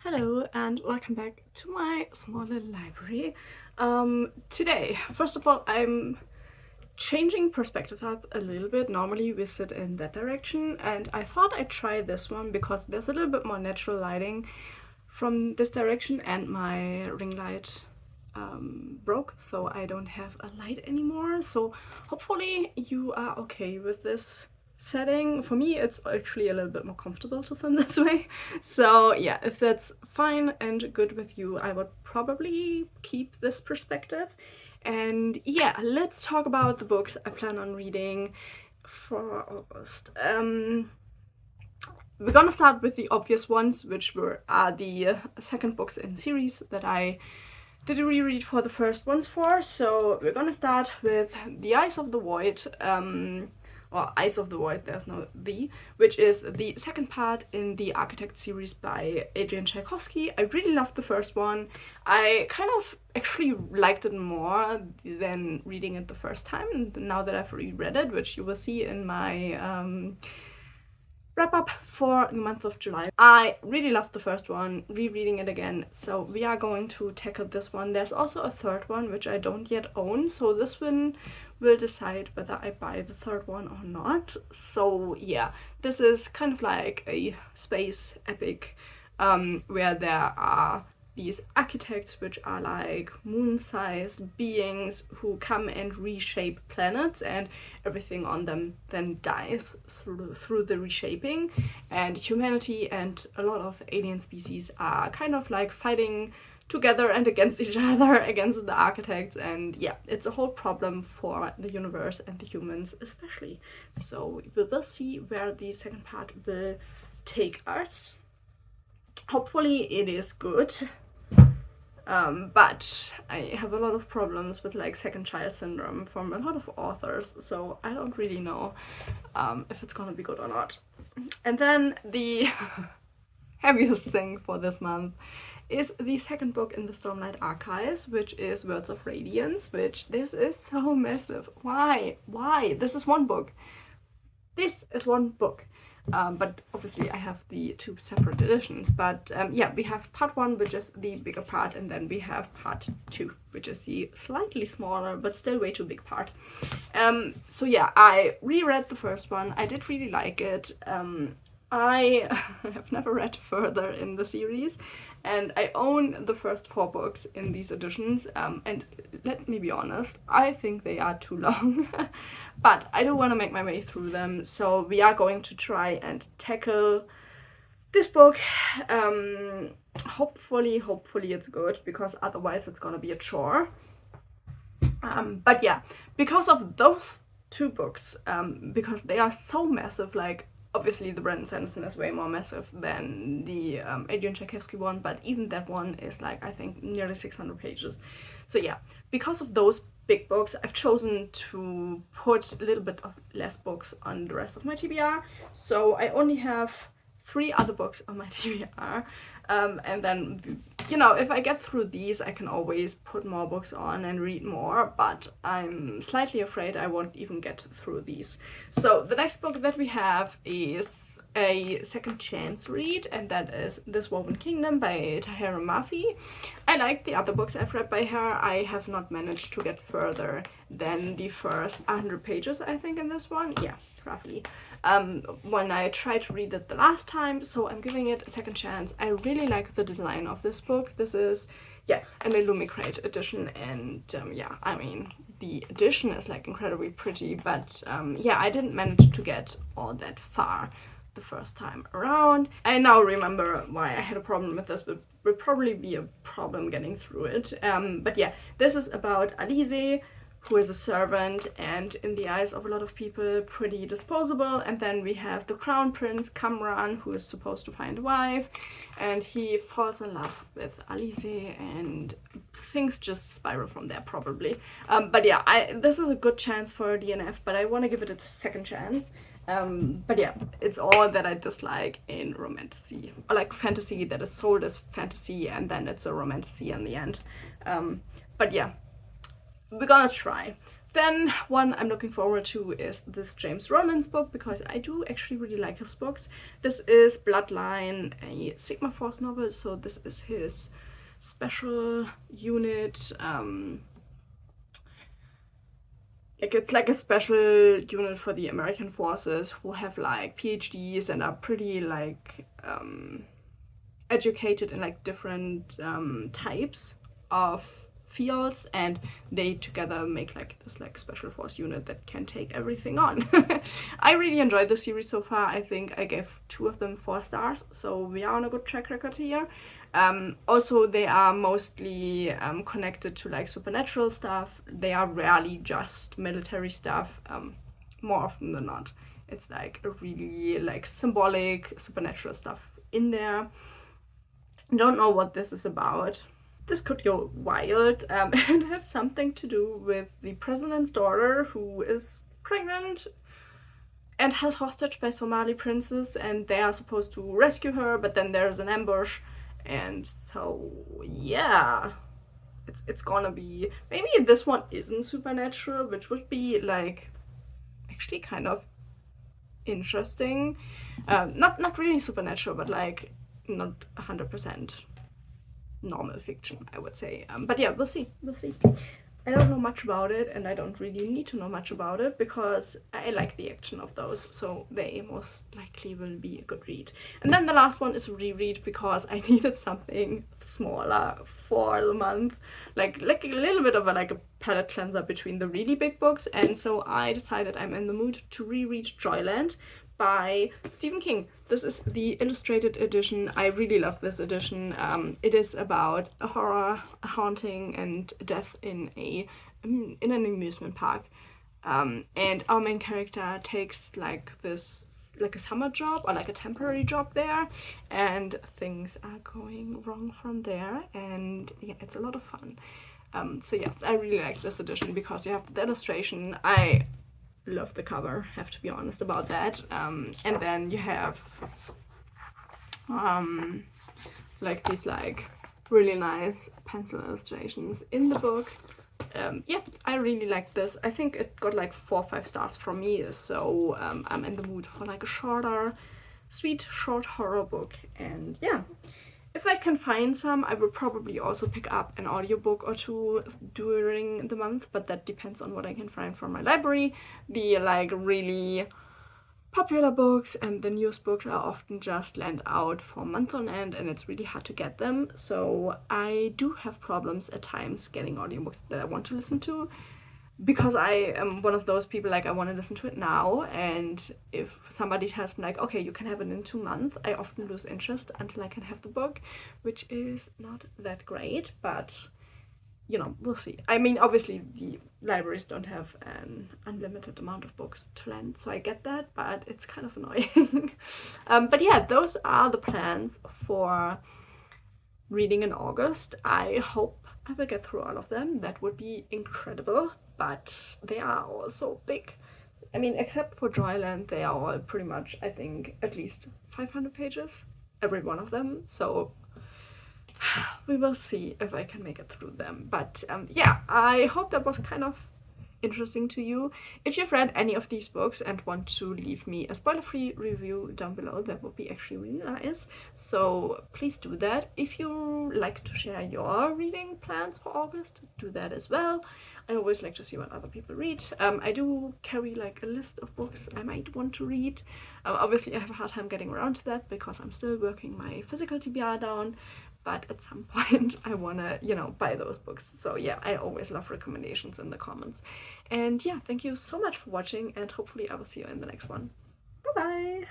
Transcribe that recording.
Hello and welcome back to my small little library. Today, first of all, I'm changing perspective up a little bit. Normally we sit in that direction, and I thought I'd try this one because there's a little bit more natural lighting from this direction, and my ring light broke, so I don't have a light anymore. So hopefully you are okay with this setting. For me, it's actually a little bit more comfortable to film this way. So yeah, if that's fine and good with you, I would probably keep this perspective. And yeah, let's talk about the books I plan on reading for August. We're gonna start with the obvious ones, which are the second books in series that I did a reread for the first ones for. So we're gonna start with The Eyes of the Void, or Eyes of the Void, there's no the, which is the second part in the Architect series by Adrian Tchaikovsky. I really loved the first one. I kind of actually liked it more than reading it the first time, now that I've reread it, which you will see in my wrap up for the month of July. I really loved the first one, rereading it again, so we are going to tackle this one. There's also a third one which I don't yet own, so this one will decide whether I buy the third one or not. So yeah, this is kind of like a space epic where there are these architects which are like moon-sized beings who come and reshape planets, and everything on them then dies through the reshaping, and humanity and a lot of alien species are kind of like fighting together and against each other, against the architects, and yeah, it's a whole problem for the universe and the humans especially. So we will see where the second part will take us. Hopefully it is good. But I have a lot of problems with like second child syndrome from a lot of authors, so I don't really know if it's gonna be good or not. And then the heaviest thing for this month is the second book in the Stormlight Archives, which is Words of Radiance, which this is so massive. Why? This is one book. This is one book. But obviously I have the two separate editions. But yeah, we have part one, which is the bigger part, and then we have part two, which is the slightly smaller but still way too big part. So yeah, I reread the first one. I did really like it. I have never read further in the series, and I own the first 4 books in these editions, and let me be honest, I think they are too long. But I do want to make my way through them, so we are going to try and tackle this book. Hopefully it's good, because otherwise it's gonna be a chore. But yeah, because of those 2 books, because they are so massive, like obviously the Brandon Sanderson is way more massive than the Adrian Tchaikovsky one, but even that one is like, I think, nearly 600 pages. So yeah, because of those big books, I've chosen to put a little bit of less books on the rest of my TBR. So I only have 3 other books on my TBR. And then, you know, if I get through these, I can always put more books on and read more, but I'm slightly afraid I won't even get through these. So the next book that we have is a second chance read, and that is This Woven Kingdom by Tahira Mafi. I like the other books I've read by her. I have not managed to get further than the first 100 pages, I think, in this one. Yeah, roughly. When I tried to read it the last time, so I'm giving it a second chance. I really like the design of this book. This is, yeah, an Illumicrate edition, and yeah, I mean, the edition is like incredibly pretty, but yeah, I didn't manage to get all that far the first time around. I now remember why I had a problem with this, but will probably be a problem getting through it. But yeah, this is about Alize, who is a servant and in the eyes of a lot of people pretty disposable, and then we have the crown prince Kamran, who is supposed to find a wife, and he falls in love with Alize, and things just spiral from there probably. But yeah, this is a good chance for a DNF, but I want to give it a second chance. But yeah, it's all that I dislike in romantasy, or like fantasy that is sold as fantasy and then it's a romantasy in the end. But yeah, we're gonna try. Then one I'm looking forward to is this James Rollins book, because I do actually really like his books. This is Bloodline, a Sigma Force novel, so this is his special unit. It's like a special unit for the American forces who have like PhDs and are pretty like educated in like different types of fields, and they together make like this like special force unit that can take everything on. I really enjoyed the series so far. I think I gave 2 of them 4 stars, so we are on a good track record here. Also, they are mostly connected to like supernatural stuff. They are rarely just military stuff. More often than not, it's like a really like symbolic supernatural stuff in there. I don't know what this is about. This could go wild. It has something to do with the president's daughter, who is pregnant and held hostage by Somali princes, and they are supposed to rescue her, but then there's an ambush. And so, yeah, it's gonna be, maybe this one isn't supernatural, which would be like actually kind of interesting. Not really supernatural, but like not 100% normal fiction, I would say. But yeah, we'll see. I don't know much about it, and I don't really need to know much about it because I like the action of those, so they most likely will be a good read. And then the last one is reread, because I needed something smaller for the month, like a little bit of a palette cleanser between the really big books, and so I decided I'm in the mood to reread Joyland by Stephen King. This is the illustrated edition. I really love this edition. It is about a horror, a haunting, and death in an amusement park. And our main character takes like a summer job or like a temporary job there, and things are going wrong from there. And yeah, it's a lot of fun. So yeah, I really like this edition because you have the illustration. I love the cover, have to be honest about that. And then you have like these like really nice pencil illustrations in the book. Yeah, I really like this. I think it got like 4 or 5 stars from me, so I'm in the mood for like a shorter, sweet short horror book. And yeah, if I can find some, I will probably also pick up an audiobook or 2 during the month, but that depends on what I can find from my library. The like really popular books and the newest books are often just lent out for months on end, and it's really hard to get them. So I do have problems at times getting audiobooks that I want to listen to, because I am one of those people, like I want to listen to it now, and if somebody tells me like, okay, you can have it in 2 months, I often lose interest until I can have the book, which is not that great, but you know, we'll see. I mean, obviously the libraries don't have an unlimited amount of books to lend, so I get that, but it's kind of annoying. But yeah, those are the plans for reading in August. I hope I will get through all of them. That would be incredible, but they are all so big. I mean, except for Joyland, they are all pretty much, I think, at least 500 pages, every one of them. So we will see if I can make it through them. But yeah, I hope that was kind of interesting to you. If you've read any of these books and want to leave me a spoiler-free review down below, that would be actually really nice. So please do that. If you like to share your reading plans for August, do that as well. I always like to see what other people read. I do carry like a list of books I might want to read. Obviously I have a hard time getting around to that because I'm still working my physical TBR down, but at some point I wanna, you know, buy those books. So yeah, I always love recommendations in the comments. And yeah, thank you so much for watching, and hopefully I will see you in the next one. Bye bye!